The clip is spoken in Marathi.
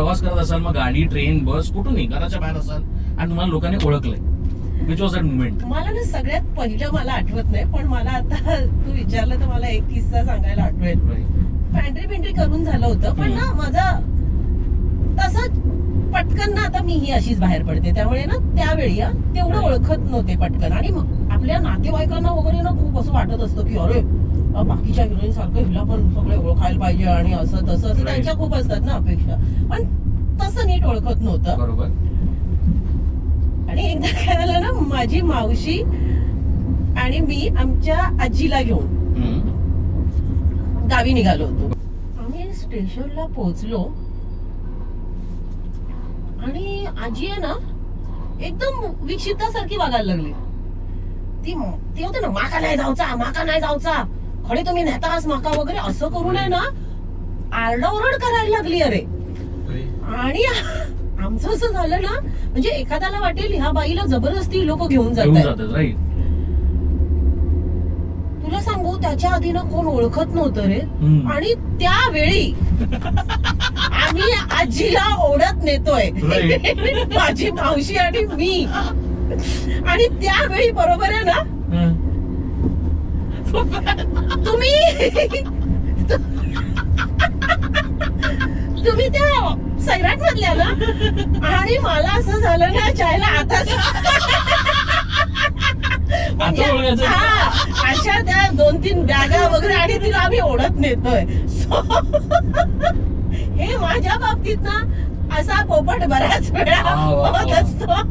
प्रवास करत असाल, मग गाडी, ट्रेन, बस, कुठूनही घराच्या बाहेर असाल आणि तुम्हाला लोकांनी ओळखलंय, विच वॉज दॅट मुमेंट? मला ना सगळ्यात पहिलं मला आठवत नाही, पण मला आता तू विचारलं तर मला एक किस्सा सांगायला आठवेल. पॅन्ट्री पिंट्री करून झालं होतं, पण ना माझा तसं पटकन ना, आता मी ही अशीच बाहेर पडते, त्यामुळे ना त्यावेळी तेवढं ओळखत नव्हते पटकन. आणि मग आपल्या नातेवाईकांना वगैरे ना खूप असं वाटत असतं की अरे बाकीच्या हिरोईन सारखं हिला पण सगळे ओळखायला पाहिजे आणि असं तसं असं त्यांच्या खूप असतात ना अपेक्षा, पण तसं नीट ओळखत नव्हतं. बरोबर. आणि एकदा काय झालं ना, माझी मावशी आणि मी आमच्या आजीला घेऊन गावी निघालो होतो. आम्ही स्टेशनला पोहोचलो आणि आजी आहे ना एकदम विक्षिप्तासारखी वागायला लागली. ती होते ना, माका नाही जाऊचा, माका नाही जाऊचा, खडे तुम्ही नेतास माका वगैरे असं करून आहे ना आरडाओरड करायला लागली. अरे आणि आमचं असं झालं ना, म्हणजे एखाद्याला वाटेल ह्या बाईला जबरदस्ती लोक घेऊन जातात. तुला सांगू, त्याच्या आधी ना कोण ओळखत नव्हतं रे. आणि त्यावेळी आम्ही आजीला ओढत नेतोय, माझी मावशी आणि मी. आणि त्यावेळी बरोबर आहे ना, तुम्ही त्या सैराट मधल्या ना. आणि मला असं झालं ना, चायला आताच अशा त्या 2-3 बॅगा वगैरे आणि तिला आम्ही ओढत नेतोय. हे माझ्या बाबतीत ना असा पोपट बऱ्याच वेळा होत असतो.